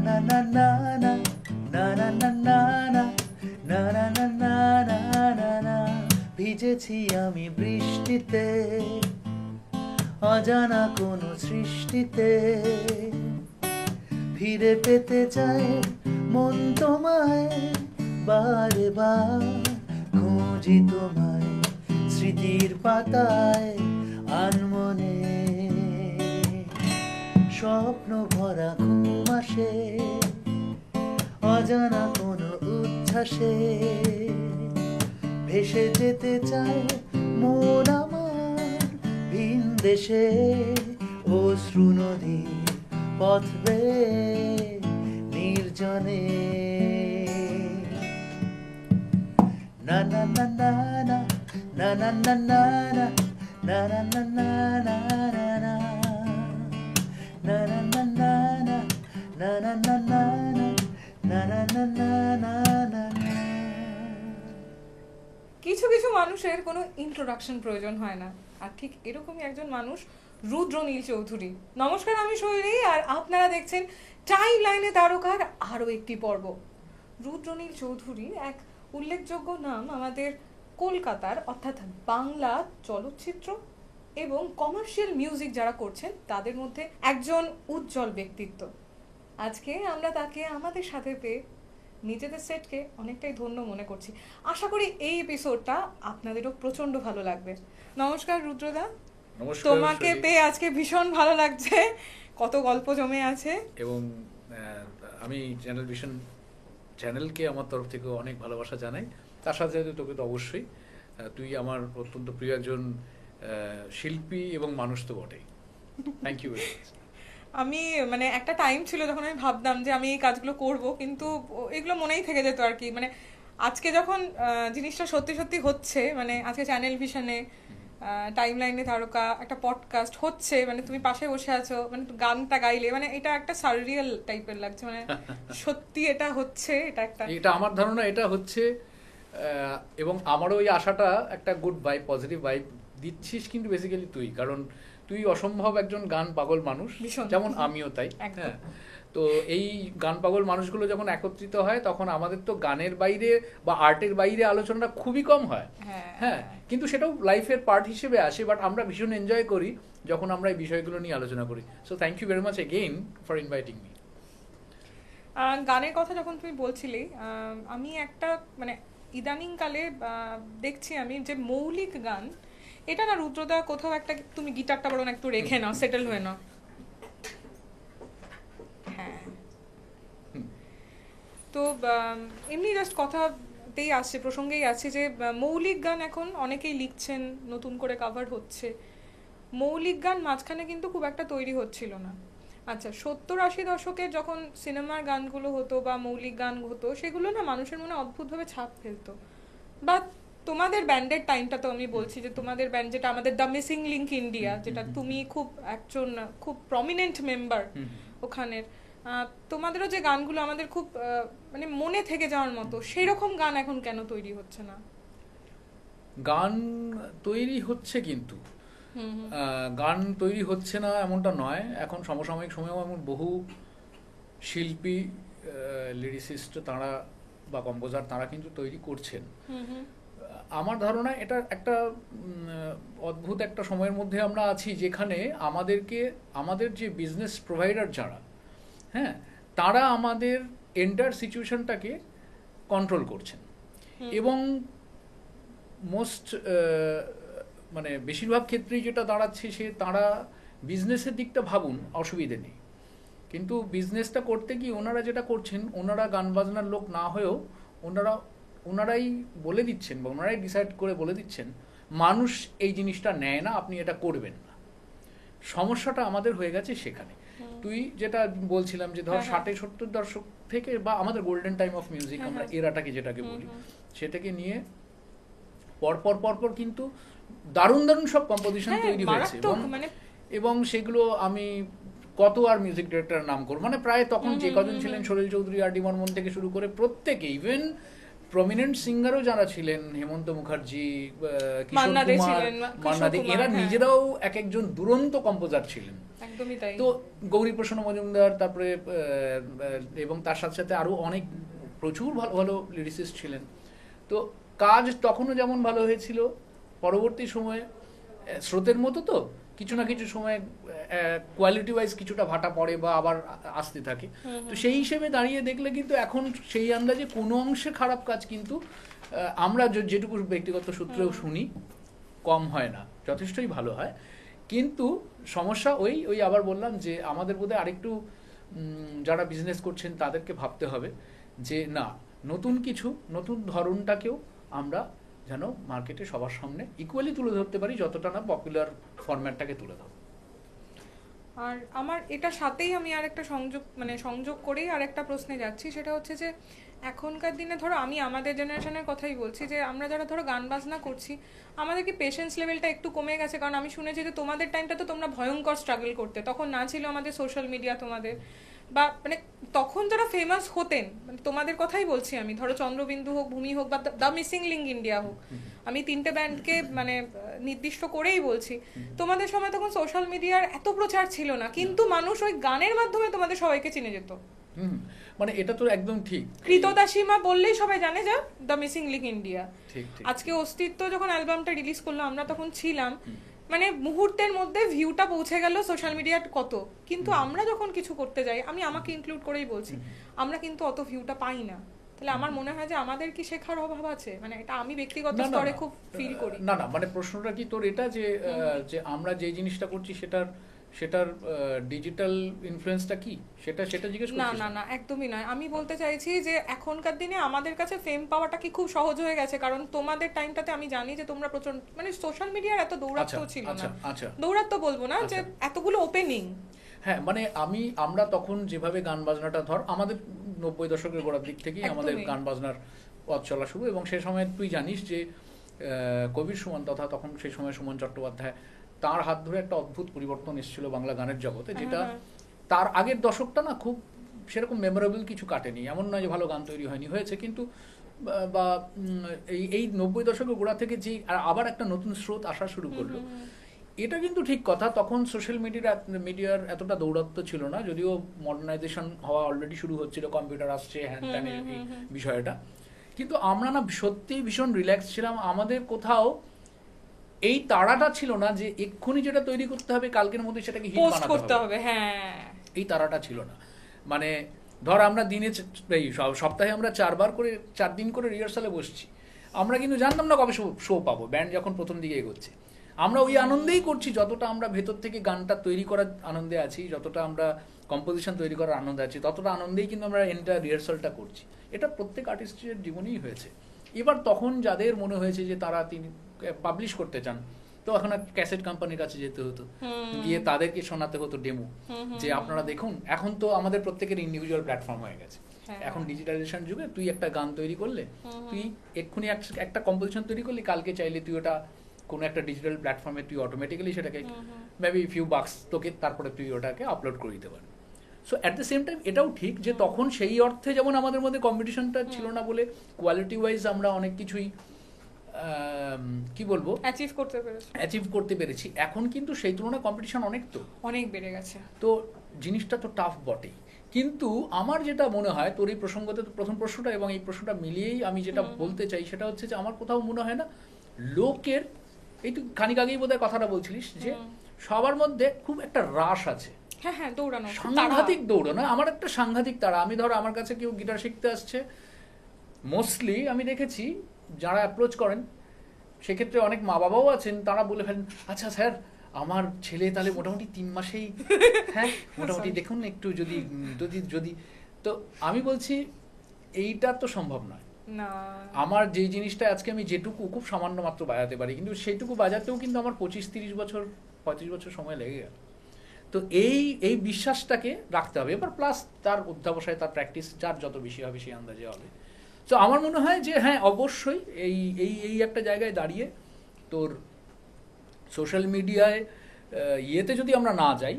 না না না না না না না না না না না না না না না না ভিজেছি আমি বৃষ্টিতে অজানা কোনো সৃষ্টিতে ফিরে পেতে চায় মন তোমায় বারে বার খুঁজি তোমায় স্মৃতির পাতায় আনমনে স্বপ্ন ভরা ঘুম আসে অজানা কোনো উচ্ছ্বাসে ভেসে যেতে চায় মন আমার ভিন দেশে অশ্রু নদীর পথ বেয়ে নির্জনে না না না না না না না না না না না না না না না না na na na na na na na na na na na na na na na কিছু কিছু মানুষের কোনো ইন্ট্রোডাকশন প্রয়োজন হয় না, আর ঠিক এরকমই একজন মানুষ রুদ্রনীল চৌধুরী। নমস্কার, আমি শৈলী, আর আপনারা দেখছেন টাইম লাইনে তারকার আরও একটি পর্ব। রুদ্রনীল চৌধুরী এক উল্লেখযোগ্য নাম আমাদের কলকাতার, অর্থাৎ বাংলা চলচ্চিত্র এবং কমার্শিয়াল মিউজিক যারা করছেন তাদের মধ্যে একজন উজ্জ্বল ব্যক্তিত্ব। আজকে আমরা তাকে আমাদের সাথে পেয়ে নিজেদের সেটকে অনেকটাই ধন্য মনে করছি। আশা করি এই এপিসোডটা আপনাদেরও প্রচন্ড ভালো লাগবে। নমস্কার রুদ্রদা। নমস্কার। তোমাকে পেয়ে আজকে ভীষণ ভালো লাগছে, কত গল্প জমে আছে। এবং আমি চ্যানেল ভিশন চ্যানেলকে আমার তরফ থেকে অনেক ভালোবাসা জানাই। তার সাথে সাথে তোকে তো অবশ্যই, তুই আমার অত্যন্ত প্রিয় একজন শিল্পী এবং মানুষ তো বটেই। Thank you very much. আমি মানে একটা টাইম ছিল যখন আমি ভাবতাম যে আমি এই কাজগুলো করব, কিন্তু এগুলো মনেই থেকে যেত আর কি। মানে আজকে যখন জিনিসটা সত্যি সত্যি হচ্ছে, মানে আজকে চ্যানেল ভিশনে টাইম লাইনে তারকা একটা পডকাস্ট হচ্ছে, মানে তুমি পাশে বসে আছো, মানে গানটা গাইলে, মানে এটা একটা সাররিয়াল টাইপের লাগছে। মানে সত্যি এটা হচ্ছে, এটা আমার ধারণা এটা হচ্ছে। এবং আমারও ওই আশাটা একটা গুড ভাইব, পজিটিভ ভাইব দিচ্ছিস কিন্তু বেসিক্যালি তুই, কারণ তুই অসম্ভব একজন গান পাগল মানুষ, যেমন আমিও তাই। হ্যাঁ, তো এই গান পাগল মানুষগুলো যখন একত্রিত হয় তখন আমাদের তো গানের বাইরে বা আর্টের বাইরে আলোচনাটা খুবই কম হয়। হ্যাঁ, কিন্তু সেটাও লাইফের পার্ট হিসেবে আসে, বাট আমরা ভীষণ এনজয় করি যখন আমরা এই বিষয়গুলো নিয়ে আলোচনা করি। So thank you very much again for inviting me. গানের কথা যখন তুমি বলছিলে, আমি একটা মানে ইদানিংকালে দেখছি আমি যে মৌলিক গান, এটা না রুদ্রদা কোথাও একটা, তুমি গিটারটা বরং একটু রেখে নাও, সেটেল হয়ে নাও। হ্যাঁ, তো এমনি জাস্ট কথাতেই আসছে, প্রসঙ্গেই আছে যে মৌলিক গান এখন অনেকেই লিখছেন, নতুন করে কাভার হচ্ছে। মৌলিক গান মাঝখানে কিন্তু খুব একটা তৈরি হচ্ছিল না। আচ্ছা, 70-80 দশকের যখন সিনেমার গানগুলো হতো বা মৌলিক গান হতো, সেগুলো না মানুষের মনে অদ্ভুতভাবে ছাপ ফেলতো। বা তোমাদের ব্যান্ডের টাইমটা তো আমি বলছি, যে তোমাদের ব্যান্ড যেটা আমাদের দ্য মিসিং লিঙ্ক ইন্ডিয়া, যেটা তুমি খুব একজন খুব প্রমিনেন্ট মেম্বার ওখানের, তোমাদেরও যে গানগুলো আমাদের খুব মানে মনে থেকে যাওয়ার মতো, সেই রকম গান এখন কেন তৈরি হচ্ছে না? গান তৈরি হচ্ছে, কিন্তু গান তৈরি হচ্ছে না এমনটা নয়। এখন সমসাময়িক সময়েও এমন বহু শিল্পী, লিরিসিস্ট তাঁরা বা কম্পোজার তাঁরা কিন্তু তৈরি করছেন। আমার ধারণা এটা একটা অদ্ভুত একটা সময়ের মধ্যে আমরা আছি, যেখানে আমাদের যে বিজনেস প্রোভাইডার যারা, হ্যাঁ, তারা আমাদের এন্টার সিচুয়েশনটাকে কন্ট্রোল করছেন। এবং মোস্ট মানে বেশিরভাগ ক্ষেত্রেই যেটা দাঁড়াচ্ছে, তারা বিজনেসের দিকটা ভাবুন, অসুবিধে নেই, কিন্তু বিজনেসটা করতে গিয়ে ওনারা যেটা করছেন, ওনারা গান বাজনার লোক না হয়েও ওনারাই বলে দিচ্ছেন বা ওনারাই ডিসাইড করে বলে দিচ্ছেন মানুষ এই জিনিসটা নেয় না, আপনি এটা করবেন না। সমস্যাটা আমাদের হয়ে গেছে সেখানে। তুই যেটা বলছিলাম যে ধর 60-70 দশক থেকে বা আমাদের গোল্ডেন টাইম অফ মিউজিক, আমরা এরাটাকে যেটাকে বলি, সেটাকে নিয়ে পরপর কিন্তু দারুণ দারুণ সব কম্পোজিশন তৈরি হয়েছে। এবং সেগুলো আমি কত আর মিউজিক ডিরেক্টরের নাম করবো, মানে প্রায় তখন যে কজন ছিলেন, সলিল চৌধুরী, আর ডি বর্মন থেকে শুরু করে প্রত্যেকে, ইভেন প্রমিনেন্ট সিঙ্গারও যারা ছিলেন, হেমন্ত মুখার্জি, কিশোর মান্না দে কুমার, ছিলেন, মান্না দে, কিশোর কুমার, এরা হ্যাঁ। নিজেরাও এক একজন দুরন্ত কম্পোজার ছিলেন। একদমই তাই। তো গৌরীপ্রসন্ন মজুমদার, তারপরে এবং তার সাথে সাথে আরো অনেক প্রচুর ভালো ভালো লিরিসিস্ট ছিলেন। তো কাজ তখনও যেমন ভালো হয়েছিল, পরবর্তী সময়ে স্রোতের মতো তো কিছু না কিছু সময় কোয়ালিটি ওয়াইজ কিছুটা ভাটা পড়ে বা আবার আসতে থাকে। তো সেই হিসেবে দাঁড়িয়ে দেখলে কিন্তু এখন সেই আন্দাজে কোনো অংশে খারাপ কাজ কিন্তু আমরা যেটুকু ব্যক্তিগত সূত্রেও শুনি কম হয় না, যথেষ্টই ভালো হয়। কিন্তু সমস্যা ওই আবার বললাম যে আমাদের বোধহয় আরেকটু যারা বিজনেস করছেন তাদেরকে ভাবতে হবে যে না, নতুন কিছু, নতুন ধরনটাকেও আমরা যেন মার্কেটে সবার সামনে ইকুয়ালি তুলে ধরতে পারি, যতটা না পপুলার ফরম্যাটটাকে তুলে ধরো। আর আমার এটার সাথেই আমি আর একটা সংযোগ করেই আর একটা প্রশ্নে যাচ্ছি, সেটা হচ্ছে যে এখনকার দিনে ধরো আমি আমাদের জেনারেশনের কথাই বলছি, যে আমরা যারা ধরো গান বাজনা করছি আমাদের কি পেশেন্স লেভেলটা একটু কমে গেছে? কারণ আমি শুনেছি যে তোমাদের টাইমটা তো তোমরা ভয়ঙ্কর স্ট্রাগল করতে, তখন না ছিল আমাদের সোশ্যাল মিডিয়া, তোমাদের বা মানে তখন যারা ফেমাস হতেন, মানে তোমাদের কথাই বলছি আমি, ধরো চন্দ্রবিন্দু হোক, ভূমি হোক বা দ্য মিসিং লিঙ্ক ইন্ডিয়া হোক, আমি তিনটে ব্যান্ডকে মানে নির্দিষ্ট করেই বলছি, তোমাদের সময় তখন সোশ্যাল মিডিয়ার এত প্রচার ছিল না, কিন্তু মানুষ ওই গানের মাধ্যমে তোমাদের সবাইকে চিনে যেত। মানে এটা তো একদম ঠিক। কৃতদাসীমা বললেই সবাই জানে যে দ্য মিসিং লিঙ্ক ইন্ডিয়া। ঠিক। আজকে অস্তিত্ব যখন অ্যালবামটা রিলিজ করলো, আমরা তখন ছিলাম, মানে মুহূর্তের মধ্যে ভিউটা পৌঁছে গেল সোশ্যাল মিডিয়ার কত, কিন্তু আমরা যখন কিছু করতে যাই, আমি আমাকে ইনক্লুড করেই বলছি, আমরা কিন্তু অত ভিউটা পাই না। তাহলে আমার মনে হয় যে আমাদের কি শেখার অভাব আছে, মানে এটা আমি ব্যক্তিগত স্তরে খুব ফিল করি। না মানে প্রশ্নটা কি তোর এটা যে আমরা যে জিনিসটা করছি সেটার ডিজিটাল ইনফ্লুয়েন্সটা কি, সেটা জিজ্ঞেস করছিস? না একদমই নয়। আমি বলতে চাইছি যে এখনকার দিনে আমাদের কাছে ফেম পাওয়াটা কি খুব সহজ হয়ে গেছে, কারণ তোমাদের টাইমটাতে আমি জানি যে তোমরা প্রচন্ড মানে সোশ্যাল মিডিয়ার এত দৌরাত্ম ছিল না। দৌরাত্ম বলবো না, যে এতগুলো ওপেনিং। হ্যাঁ, মানে আমরা তখন যেভাবে গান বাজনাটা, ধর আমাদের 90 দশকের গোড়ার দিক থেকেই আমাদের গান বাজনার পথ চলা শুরু, এবং সে সময় তুই জানিস যে কবির সুমন তথা তখন সেই সময় সুমন চট্টোপাধ্যায়, তার হাত ধরে একটা অদ্ভুত পরিবর্তন এসেছিল বাংলা গানের জগতে, যেটা তার আগের দশকটা না খুব সেরকম মেমোরেবল কিছু কাটেনি। এমন নয় যে ভালো গান তৈরি হয়নি, হয়েছে, কিন্তু বা এই 90 দশকের গোড়া থেকে যে আবার একটা নতুন স্রোত আসা শুরু করলো, এটা কিন্তু ঠিক কথা। তখন সোশ্যাল মিডিয়ার এতটা দৌরাত্ম ছিল না, যদিও মডার্নাইজেশন হওয়া অলরেডি শুরু হচ্ছিল, কম্পিউটার আসছে, হ্যান ত্যানের এই বিষয়টা, কিন্তু আমরা না সত্যিই ভীষণ রিল্যাক্স ছিলাম। আমাদের কোথাও এই তাড়াটা ছিল না যে এক্ষুনি যেটা তৈরি করতে হবে কালকের মধ্যে সেটাকে হিট বানাতে হবে। হ্যাঁ, এই তাড়াটা ছিল না। মানে ধর আমরা দিনে সপ্তাহে আমরা 4 দিন করে রিহার্সালে বসছি, আমরা কিন্তু জানতাম না কবে শো পাবো। ব্যান্ড যখন প্রথম দিকে এগোচ্ছে, আমরা ওই আনন্দেই করছি, যতটা আমরা ভেতর থেকে গানটা তৈরি করার আনন্দে আছি, যতটা আমরা কম্পোজিশন তৈরি করার আনন্দে আছি, ততটা আনন্দেই কিন্তু আমরা এন্টায়ার রিহার্সালটা করছি। এটা প্রত্যেক আর্টিস্টের জীবনেই হয়েছে। এবার তখন যাদের মনে হয়েছে যে তারা তিনি পাবলিশ করতে চান, তো এখন ক্যাসেট কোম্পানির কাছে যেতে হতো, গিয়ে তাদেরকে শোনাতে হতো ডেমো, যে আপনারা দেখুন। এখন তো আমাদের প্রত্যেকের ইন্ডিভিজুয়াল প্ল্যাটফর্ম হয়ে গেছে। এখন ডিজিটালাইজেশন যুগে তুই একটা গান তৈরি করলে, তুই এক্ষুনি একটা কম্পোজিশন তৈরি করলি, কালকে চাইলে তুই ওটা কোনো একটা ডিজিটাল প্ল্যাটফর্মে তুই অটোমেটিক্যালি সেটাকে মেবি ফিউ বাক্স তোকে, তারপরে তুই ওটাকে আপলোড করে দিতে পারবি। So at the same time এটাও ঠিক যে তখন সেই অর্থে যেমন আমাদের মধ্যে কম্পিটিশনটা ছিল না বলে কোয়ালিটি ওয়াইজ আমরা অনেক কিছুই কি বলবো অ্যাচিভ করতে পেরেছি। এখন কিন্তু সেই তুলনায় কম্পিটিশন অনেক বেড়ে গেছে, তো জিনিসটা তো টাফ বটেই। কিন্তু আমার যেটা মনে হয়, তোর এই প্রসঙ্গতে প্রথম প্রশ্নটা এবং এই প্রশ্নটা মিলিয়েই আমি যেটা বলতে চাই সেটা হচ্ছে যে আমার কোথাও মনে হয় না লোকের, এই তুই খানিক আগেই বোধহয় কথাটা বলছিলিস যে সবার মধ্যে খুব একটা রাশ আছে, সাংঘাতিক দৌড়ানো। আমার একটা সাংঘাতিক তাড়া। আমি ধর আমার কাছে কেউ গিটার শিখতে আসছে, মোস্টলি আমি দেখেছি যারা অ্যাপ্রোচ করেন সেক্ষেত্রে অনেক মা বাবাও আছেন, তারা বলে ফেলেন আচ্ছা স্যার আমার ছেলে তাহলে মোটামুটি 3 মাসেই হ্যাঁ মোটামুটি দেখুন একটু যদি যদি যদি তো আমি বলছি এইটা তো সম্ভব নয়। আমার যে জিনিসটা আজকে আমি যেটুকু খুব সামান্য মাত্র বাজাতে পারি, কিন্তু সেইটুকু বাজাতেও কিন্তু আমার 25-30 বছর 35 বছর সময় লেগে গেল। তো এই বিশ্বাসটাকে রাখতে হবে। এবার প্লাস তার অধ্যাবসায়, তার প্র্যাকটিস যার যত বেশি হবে সেই আন্দাজে হবে। তো আমার মনে হয় যে হ্যাঁ অবশ্যই এই একটা জায়গায় দাঁড়িয়ে তোর সোশ্যাল মিডিয়ায় ইয়েতে যদি আমরা না যাই,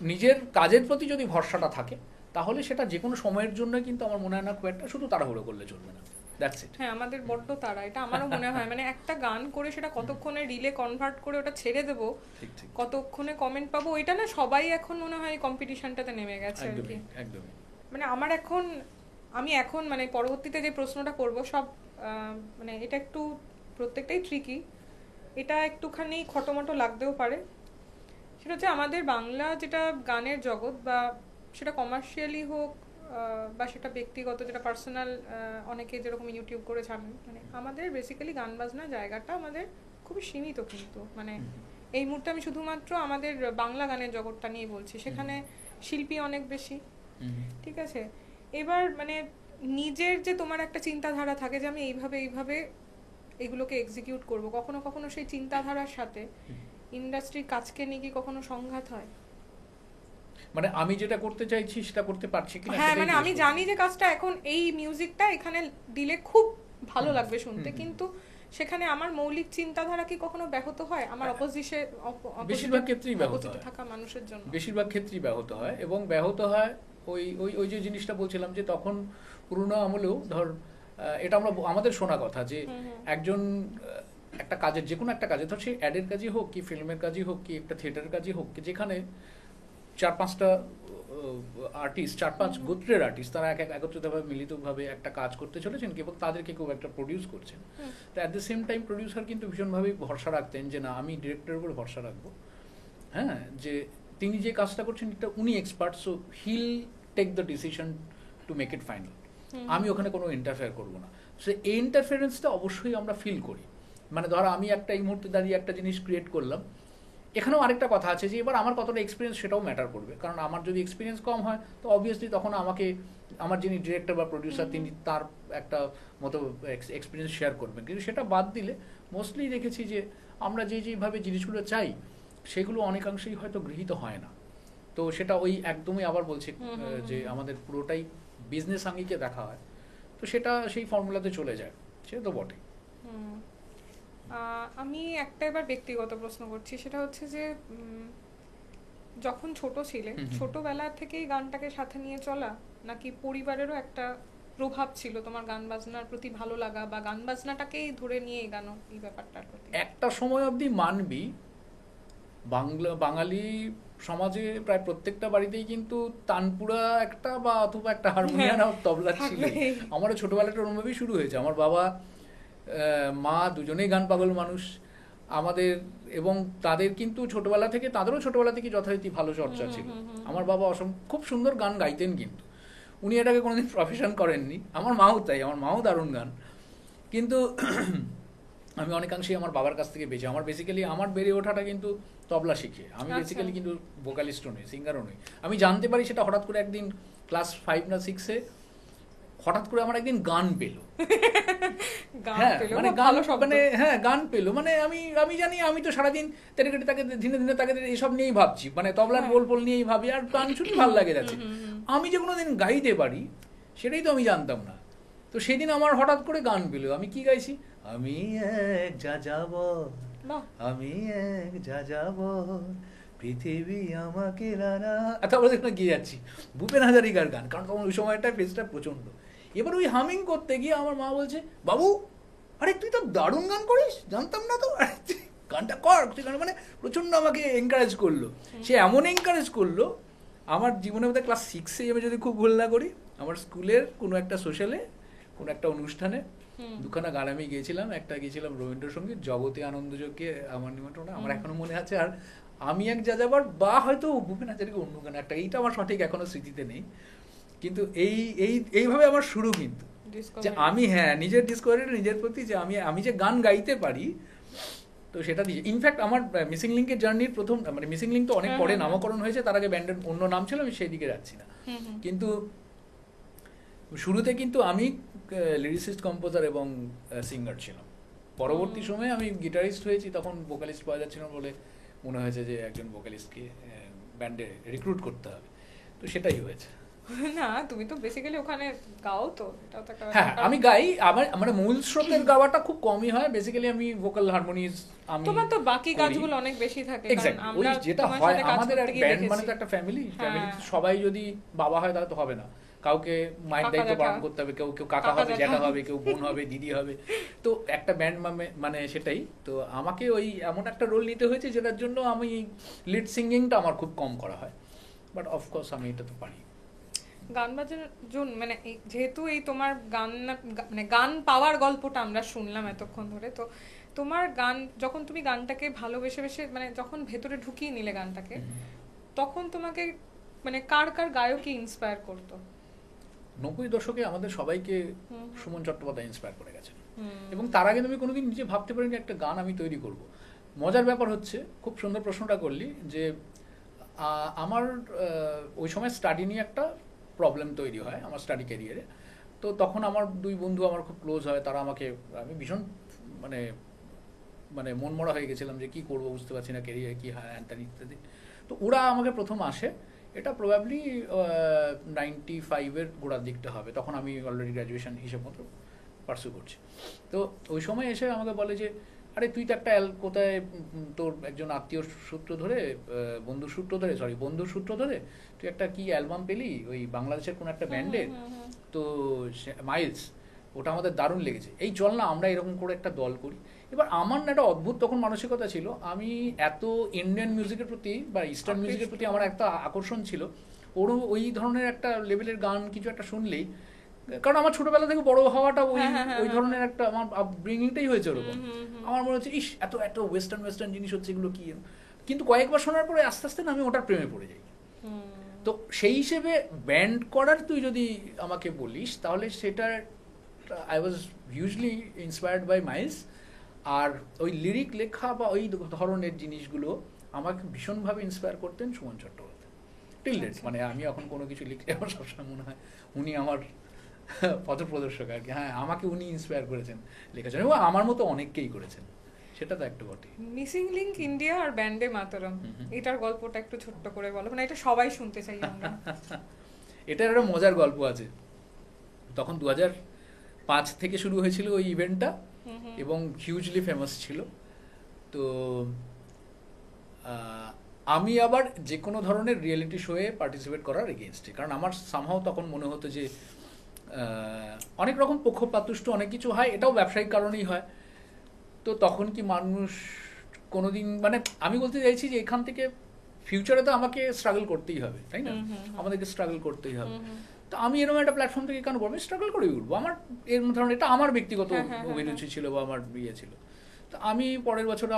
নিজের কাজের প্রতি যদি ভরসাটা থাকে, তাহলে সেটা যে কোনো সময়ের জন্য কিন্তু আমার মনে হয় না খুব একটা শুধু তাড়াহুড়ো করলে চলবে না, দ্যাটস ইট। হ্যাঁ, আমাদের বড্ড তাড়া, এটা আমারও মনে হয়। মানে একটা গান করে সেটা কতক্ষণে রিলে কনভার্ট করে ওটা ছেড়ে দেবো, ঠিক ঠিক, কতক্ষণে কমেন্ট পাবো, এটা না সবাই এখন মনে হয় কম্পিটিশনটাতে নেমে গেছে আর কি। একদমই একদমই। মানে আমার এখন, আমি এখন মানে পরবর্তীতে যে প্রশ্নটা করব সব মানে এটা একটু প্রত্যেকটাই ট্রিকি, এটা একটুখানি খটোমটো লাগতেও পারে। সেটা হচ্ছে আমাদের বাংলা যেটা গানের জগৎ, বা সেটা কমার্শিয়ালি হোক বা সেটা ব্যক্তিগত, যেটা পার্সোনাল, অনেকে যেরকম ইউটিউব করে ছাড়েন, মানে আমাদের বেসিক্যালি গান বাজনা জায়গাটা আমাদের খুবই সীমিত কিন্তু। মানে এই মুহূর্তে আমি শুধুমাত্র আমাদের বাংলা গানের জগৎটা নিয়ে বলছি, সেখানে শিল্পী অনেক বেশি, ঠিক আছে। এবার মানে নিজের যে তোমার একটা চিন্তাধারা থাকে যে আমি এইভাবে এইভাবে এগুলোকে এক্সিকিউট করব, কখনো কখনো সেই চিন্তাধারার সাথে ইন্ডাস্ট্রির কাজকে নিয়ে কি কখনো সংঘাত হয়? মানে আমি যেটা করতে চাইছি সেটা করতে পারছি কিনা? হ্যাঁ, মানে আমি জানি যে কাজটা এখন এই মিউজিকটা এখানে দিলে খুব ভালো লাগবে শুনতে, কিন্তু সেখানে আমার মৌলিক চিন্তাধারা কি কখনো ব্যাহত হয় আমার বেশিরভাগ ক্ষেত্রেই ব্যাহত হয় থাকা মানুষের জন্য? বেশিরভাগ ক্ষেত্রেই ব্যাহত হয়, এবং ব্যাহত হয় ওই ওই ওই যে জিনিসটা বলছিলাম যে তখন পুরোনো আমলেও ধর এটা আমরা আমাদের শোনা কথা যে একজন একটা কাজের, যে কোনো একটা কাজে, ধর সেই অ্যাডের কাজই হোক কি ফিল্মের কাজই হোক কি একটা থিয়েটারের কাজই হোক, যেখানে 4-5টা আর্টিস্ট, 4-5 গোত্রের আর্টিস্ট, তারা একত্রিতভাবে মিলিতভাবে একটা কাজ করতে চলেছেন, কেবল তাদেরকে কেউ একটা প্রডিউস করছেন। তো at the same time producer কিন্তু ভীষণভাবে ভরসা রাখতেন যে না, আমি ডিরেক্টরের উপর ভরসা রাখবো, হ্যাঁ, যে তিনি যে কাজটা করছেন এটা উনি expert, so he'll take the decision to make it final, আমি ওখানে কোনো ইন্টারফেয়ার করবো না। সো এই ইন্টারফেরেন্সটা অবশ্যই আমরা ফিল করি। মানে ধরো আমি একটা এই মুহূর্তে দাঁড়িয়ে একটা জিনিস ক্রিয়েট করলাম, এখানেও আরেকটা কথা আছে যে এবার আমার কতটা এক্সপিরিয়েন্স সেটাও ম্যাটার করবে, কারণ আমার যদি এক্সপিরিয়েন্স কম হয় তো অবভিয়াসলি তখন আমাকে আমার যিনি ডিরেক্টর বা প্রডিউসার তিনি তার একটা মতো এক্সপিরিয়েন্স শেয়ার করবেন, কিন্তু সেটা বাদ দিলে মোস্টলি দেখেছি যে আমরা যেভাবে জিনিসগুলো চাই সেগুলো অনেকাংশেই হয়তো গৃহীত হয় না। তো সেটা ওই একদমই আবার বলছি যে আমাদের পুরোটাই বিজনেস আঙ্গিকে দেখা হয়, তো সেটা সেই ফর্মুলাতে চলে যায়, সে তো বটে। আমি একটা এবার ব্যক্তিগত প্রশ্ন করছি, সেটা হচ্ছে যে যখন ছোট ছিলে, ছোটবেলা থেকেই গানটাকে সাথে নিয়ে চলা, নাকি পরিবারেরও একটা প্রভাব ছিল তোমার গান বাজনার প্রতি ভালো লাগা, বা গান বাজনাটাকেই ধরে নিয়ে এগানো, এই ব্যাপারটার প্রতি? একটা সময় অবধি মানবি বাঙালি সমাজে প্রায় প্রত্যেকটা বাড়িতেই কিন্তু তানপুরা একটা বা অথবা একটা হারমোনিয়াম আর তবলা ছিল। আমারও ছোটবেলাটা ওরমভাবেই শুরু হয়েছে। আমার বাবা মা দুজনেই গান পাগল মানুষ আমাদের, এবং তাদের কিন্তু ছোটবেলা থেকে, তাদেরও ছোটবেলা থেকে যথারীতি ভালো চর্চা ছিল। আমার বাবা খুব সুন্দর গান গাইতেন, কিন্তু উনি এটাকে কোনোদিন প্রফেশন করেননি। আমার মাও তাই, আমার মাও দারুণ গান, কিন্তু আমি অনেকাংশেই আমার বাবার কাছ থেকে বেঁচে। আমার বেসিক্যালি আমার বেড়ে ওঠাটা কিন্তু তবলা শিখে, আমি বেসিক্যালি কিন্তু ভোকালিস্টও নই, সিঙ্গারও নই। আমি জানতে পারি সেটা হঠাৎ করে একদিন ক্লাস 5 না 6-এ হঠাৎ করে আমার একদিন গান পেলো। হ্যাঁ মানে গান, মানে হ্যাঁ গান পেলো, মানে আমি জানি আমি তো সারাদিন তেরেকেটে তাকে দিনে দিনে তাকে এইসব নিয়েই ভাবছি, মানে তবলার বোল নিয়েই ভাবি, আর গান শুনি ভালো লাগে যাচ্ছে। আমি যে কোনোদিন গাইতে পারি সেটাই তো আমি জানতাম না। তো সেদিন আমার হঠাৎ করে গান পেলো। আমি কি গাইছি? আমি এক যাযাবর, আমি এক যাযাবর, পৃথিবী আমাকে রানা, তারপরে গিয়ে যাচ্ছি ভূপেন হাজারিকার গান, কারণ তখন ওই সময়টা ফেসটা প্রচন্ড। এবার ওই হামিং করতে গিয়ে আমার মা বলছে, বাবু আরে তুই তো দারুণ গান করিস, জানতাম না তো, গানটা কর। মানে প্রচন্ড আমাকে এনকারেজ করলো। সে এমন এনকারেজ করলো, আমার জীবনের মধ্যে ক্লাস 6-এ আমি যদি খুব ভুল না করি, আমার স্কুলের কোনো একটা সোশ্যালে, কোনো একটা অনুষ্ঠানে দুখানা গান আমি গিয়েছিলাম। একটা গিয়েছিলাম রবীন্দ্রসঙ্গীত, জগতে আনন্দযজ্ঞে আমার নিমন্ত্রণ, আমার এখনো মনে আছে। আর আমি এক যাযাবর, বা হয়তো ভূপেন হাজারিকা অন্য গান একটা, এইটা আমার সঠিক এখনো স্মৃতিতে নেই। কিন্তু এইভাবে আমার শুরু, কিন্তু যে আমি নিজের ডিসকভারি, নিজের প্রতি যে আমি যে গান গাইতে পারি, তো সেটা দিয়ে। ইনফ্যাক্ট আমার মিসিং লিঙ্কের জার্নির প্রথম, মানে মিসিং লিঙ্ক তো অনেক পরে নামকরণ হয়েছে, তার আগে ব্যান্ডের অন্য নাম ছিল, আমি সেই দিকে যাচ্ছি না। কিন্তু শুরুতে কিন্তু আমি লিরিসিস্ট, কম্পোজার এবং সিঙ্গার ছিলাম। পরবর্তী সময়ে আমি গিটারিস্ট হয়েছি, তখন ভোকালিস্ট পাওয়া যাচ্ছিল বলে মনে হয়েছে যে একজন ভোকালিস্টকে ব্যান্ডে রিক্রুট করতে হবে, তো সেটাই হয়েছে। না, তুমি তো বেসিক্যালি ওখানে গাও, তো এটাও তো একটা হ্যাঁ আমি গাই, আমার মানে মূল স্রোতের গাওয়াটা খুব কমই হয়, বেসিক্যালি আমি ভোকাল হারমোনিজ আমি তোমার তো বাকি কাজগুলো অনেক বেশি থাকে, কারণ এক্স্যাক্টলি ওই আমরা যেটা তোমার হয় সাথে কাজ আমাদের করতে গিয়ে ব্যান্ড মানে দেখেছি। তো একটা ফ্যামিলি, ফ্যামিলি হ্যাঁ। সবাই যদি বাবা হয় তাহলে তো হবে না, কাউকে মায়ের কাকা দায়িত্ব জ্যাঠা। পালন করতে হবে, কেউ কেউ কাকা কাকা হবে, জ্যাঠা। জ্যাঠা হবে, কেউ বোন হবে, দিদি হবে। তো একটা ব্যান্ড মানে সেটাই তো, আমাকে ওই এমন একটা রোল নিতে হয়েছে যেটার জন্য আমি লিড সিঙ্গিংটা আমার খুব কম করা হয়, বাট অফকোর্স আমি এটা তো পারি। গান বাজানোর জন্য মানে যেহেতু এই তোমার গান মানে গান পাওয়ার গল্পটা আমরা শুনলাম এতক্ষণ ধরে, তো তোমার গান যখন তুমি গানটাকে ভালোবেসে বেসে মানে যখন ভেতরে ঢুকিয়ে নিলে গানটাকে, তখন তোমাকে মানে কার কার গায়কই ইন্সপায়ার করতো? 90 দশকে আমাদের সবাইকে সুমন চট্টোপাধ্যায় ইন্সপায়ার করে গেছেন, হুম। এবং তার আগে আমি কোনোদিন নিজে ভাবতে পারিনি একটা গান আমি তৈরি করব। মজার ব্যাপার হচ্ছে, খুব সুন্দর প্রশ্নটা করলি, যে আমার ওই সময় স্টাডি নিয়ে একটা প্রবলেম তৈরি হয় আমার স্টাডি ক্যারিয়ারে। তো তখন আমার দুই বন্ধু আমার খুব ক্লোজ হয়, তারা আমাকে, আমি ভীষণ মানে মানে মনমরা হয়ে গেছিলাম যে কি করব বুঝতে পারছি না, ক্যারিয়ার কি হয় হ্যান ত্যান ইত্যাদি। তো ওরা আমাকে প্রথম আসে, এটা প্রবাবলি 95-এর গোড়ার দিকটা হবে, তখন আমি অলরেডি গ্র্যাজুয়েশন হিসেব মতো পার্সু করছি। তো ওই সময় এসে আমাকে বলে যে আরে তুই তো একটা কোথায় তোর একজন আত্মীয় সূত্র ধরে, বন্ধুর সূত্র ধরে তুই একটা কি অ্যালবাম পেলি ওই বাংলাদেশের কোনো একটা ব্যান্ডের, তো মাইলস, ওটা আমাদের দারুণ লেগেছে, এই চল না আমরা এরকম করে একটা দল করি। এবার আমার না একটা অদ্ভুত তখন মানসিকতা ছিল, আমি এত ইন্ডিয়ান মিউজিকের প্রতি বা ইস্টার্ন মিউজিকের প্রতি আমার একটা আকর্ষণ ছিল, ওরও ওই ধরনের একটা লেভেলের গান কিছু একটা শুনলেই, কারণ আমার ছোটবেলা থেকে বড় হওয়াটা ওই ধরনের একটা আমার আপব্রিঙ্গিংটাই হয়েছে ওরকম। আমার মনে হচ্ছে ইস এত এত ওয়েস্টার্ন জিনিস হচ্ছে, এগুলো কি। কিন্তু কয়েকবার শোনার পরে আস্তে আস্তে না আমি ওটার প্রেমে পড়ে যাই। তো সেই হিসেবে ব্যান্ড করার তুই যদি আমাকে বলিস, তাহলে সেটা I was hugely inspired by Miles. আর ওই লিরিক লেখা বা ওই ধরনের জিনিসগুলো আমাকে ভীষণভাবে ইন্সপায়ার করতেন সুমন চট্টোপাধ্যায় টিল ডেট। মানে আমি এখন কোনো কিছু লিখলে আমার সবসময় মনে হয় উনি আমার পথপ্রদর্শক আর কি। হ্যাঁ, আমাকে উনি ইন্সপায়ার করেছেন লেখার জন্য, এবং আমার মতো অনেককেই করেছেন, সেটা তো একটু বটে। মিসিং লিংক ইন্ডিয়া আর ব্যান্ডে মাতরম, এটার গল্পটা একটু ছোট্ট করে বলো, মানে এটা সবাই শুনতে চাই আমরা। এটার একটা মজার গল্প আছে। তখন 2005 থেকে শুরু হয়েছিল ওই ইভেন্টটা, এবং হিউজলি ফেমাস ছিল। তো আমি আবার যে কোনো ধরনের রিয়েলিটি শোয়ে পার্টিসিপেট করার এগেনস্টে, কারণ আমার সামহাও তখন মনে হতো যে অনেক রকম পক্ষপাতদুষ্ট অনেক কিছু হয়, এটাও ব্যবসায়িক কারণেই হয়। তো তখন কি মানুষ কোনোদিন, মানে আমি বলতে চাইছি যে এখান থেকে ফিউচারে তো আমাকে স্ট্রাগল করতেই হবে, তাই না, আমাদেরকে স্ট্রাগল করতেই হবে। তো আমি এরকম একটা প্ল্যাটফর্ম থেকে কেন করবো, স্ট্রাগল করেই উঠবো। আমার এরকম ধরনের, এটা আমার ব্যক্তিগত অভিরুচি ছিল বা আমার ইয়ে ছিল। তো আমি পরের বছরে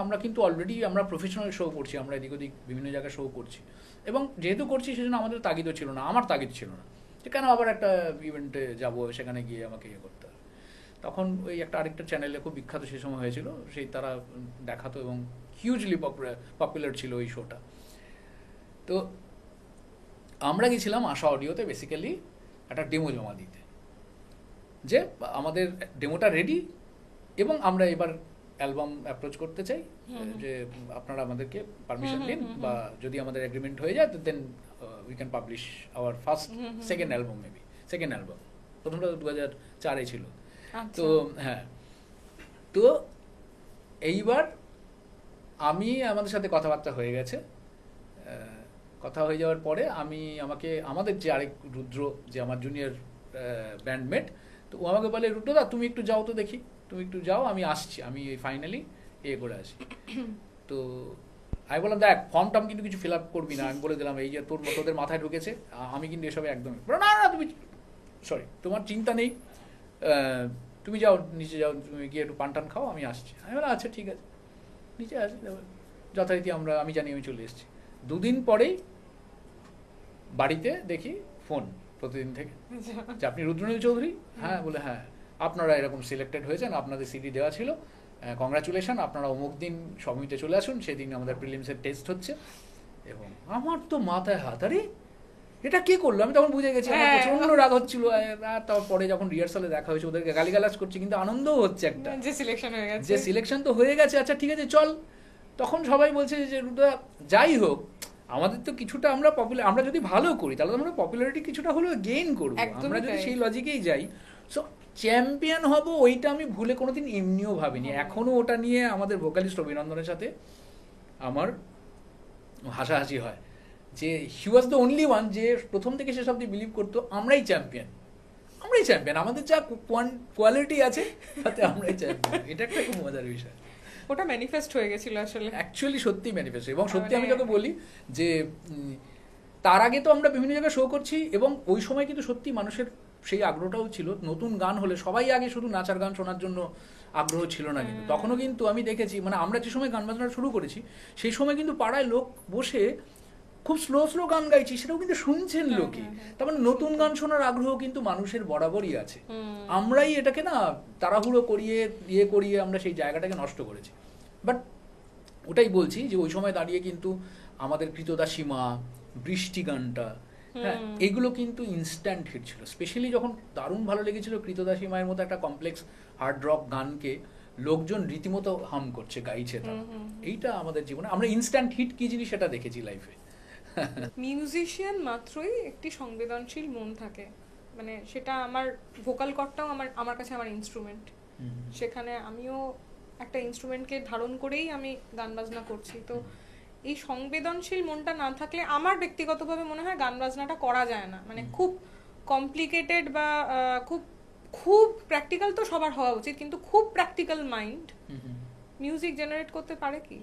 আমরা কিন্তু অলরেডি আমরা প্রফেশনাল শো করছি, আমরা এদিক ওদিক বিভিন্ন জায়গায় শো করছি, এবং যেহেতু করছি সেজন্য আমাদের তাগিদও ছিল না, আমার তাগিদ ছিল না যে কেন আবার একটা ইভেন্টে যাব, সেখানে গিয়ে আমাকে ইয়ে করতে হবে। তখন ওই একটা আরেকটা চ্যানেলে খুব বিখ্যাত সে সময় হয়েছিল, সেই তারা দেখাতো এবং হিউজলি পপুলার ছিল ওই শোটা। তো আমরা গেছিলাম আশা অডিওতে বেসিক্যালি একটা ডেমো জমা দিতে, যে আমাদের ডেমোটা রেডি এবং আমরা এবার অ্যালবাম অ্যাপ্রোচ করতে চাই, যে আপনারা আমাদেরকে পারমিশন দিন, বা যদি আমাদের এগ্রিমেন্ট হয়ে যায় then we can publish our second album, maybe second album. প্রথমটা 2004-এ ছিল। তো হ্যাঁ, তো এইবার আমাদের সাথে কথাবার্তা হয়ে গেছে, কথা হয়ে যাওয়ার পরে আমাদের যে আরেক রুদ্র, যে আমার জুনিয়র ব্যান্ডমেট, তো ও আমাকে বলে রুদ্রদা তুমি একটু যাও তো দেখি, তুমি একটু যাও, আমি আসছি, আমি ফাইনালি করে আসি। তো আমি বললাম দেখ ফর্ম টার্ম কিন্তু কিছু ফিল আপ করবি না, আমি বলে দিলাম এই যে তোদের মাথায় ঢুকেছে, আমি কিন্তু এসবে একদমই না না, তুমি সরি তোমার চিন্তা নেই, তুমি যাও নিচে যাও, তুমি গিয়ে একটু পান টান খাও, আমি আসছি। আমি বললাম আচ্ছা ঠিক আছে, নিচে আসি, যথারীতি আমি জানি আমি চলে এসেছি। 2 দিন পরেই বাড়িতে দেখি ফোন প্রতিদিন থেকে, যে আপনি রুদ্রনীল চৌধুরী? হ্যাঁ। বলে হ্যাঁ, আপনারা এরকম সিলেক্টেড হয়েছেন, আপনাদের সিডি দেওয়া ছিল, কংগ্রাচুলেশন, আপনারা অমুক দিন সমিতে চলে আসুন, সেদিন আমাদের প্রিলিমসের টেস্ট হচ্ছে। এবং আমার তো মাথায় হাত, আরে এটা কে করলো, আমি তখন বুঝে গেছি আমার প্রচন্ড রাগ হচ্ছিল। তারপরে যখন রিহার্সালে দেখা হয়েছে ওদেরকে গালিগালাজ করছি, কিন্তু আনন্দও হচ্ছে একটা, যে সিলেকশন তো হয়ে গেছে, আচ্ছা ঠিক আছে চল। তখন সবাই বলছে যে রুদ্রা যাই হোক আমাদের তো কিছুটা আমরা পপুলার, আমরা যদি ভালো করি তাহলে আমরা পপুলারিটি কিছুটা হলেও গেইন করবো। আমরা যদি সেই লজিকেই যাই, সো চ্যাম্পিয়ন হব ওইটা আমি ভুলে কোনোদিন এমনিও ভাবিনি। এখনো ওটা নিয়ে আমাদের ভোকালিস্ট অভিনন্দনের সাথে আমার হাসাহাসি হয় যে হি ওয়াজ দ্য অনলি ওয়ান যে প্রথম থেকে শেষ অব্দি বিলিভ করতো আমরাই চ্যাম্পিয়ন, আমরাই চ্যাম্পিয়ন, আমাদের যা কোয়ালিটি আছে তাতে আমরাই চ্যাম্পিয়ন। এটা একটা খুব মজার বিষয়। ওটা ম্যানিফেস্ট হয়ে গেছিল আসলে, অ্যাকচুয়ালি সত্যি ম্যানিফেস্ট। এবং সত্যি আমি তোকে বলি যে তার আগে তো আমরা বিভিন্ন জায়গায় শো করছি, এবং ওই সময় কিন্তু সত্যি মানুষের সেই আগ্রহটাও ছিল। নতুন গান হলে সবাই আগে শুধু নাচার গান শোনার জন্য আগ্রহ ছিল না, কিন্তু তখনও কিন্তু আমি দেখেছি, মানে আমরা যে সময় গান বাজনা শুরু করেছি সেই সময় কিন্তু পাড়ায় লোক বসে খুব স্লো স্লো গান গাইছি, সেটাও কিন্তু শুনছেন লোকে। তার মানে নতুন গান শোনার আগ্রহ কিন্তু মানুষের বরাবরই আছে। আমরাই এটাকে না তাড়াহুড়ো করিয়ে করিয়ে আমরা সেই জায়গাটাকে নষ্ট করেছি। বাট ওটাই বলছি যে ওই সময় দাঁড়িয়ে কিন্তু আমাদের কৃতদাসীমা, বৃষ্টি গানটা, হ্যাঁ, এগুলো কিন্তু ইনস্ট্যান্ট হিট ছিল। স্পেশালি যখন দারুণ ভালো লেগেছিল কৃতদাসী মায়ের মতো একটা কমপ্লেক্স হার্ড রক গানকে লোকজন রীতিমতো হাম করছে, গাইছে। এইটা আমাদের জীবনে আমরা ইনস্ট্যান্ট হিট কি জিনিস সেটা দেখেছি লাইফে। মিউজিশিয়ান মাত্রই একটি সংবেদনশীল মন থাকে, মানে সেটা আমার ভোকাল কর্ডটাও আমার কাছে আমার ইনস্ট্রুমেন্ট। সেখানে আমিও একটা ইনস্ট্রুমেন্টকে ধারণ করেই আমি গান বাজনা করছি। তো এই সংবেদনশীল মনটা না থাকলে আমার ব্যক্তিগতভাবে মনে হয় গান বাজনাটা করা যায় না। মানে খুব কমপ্লিকেটেড বা খুব খুব প্র্যাকটিক্যাল তো সবার হওয়া উচিত, কিন্তু খুব প্র্যাকটিক্যাল মাইন্ড মিউজিক জেনারেট করতে পারে কি?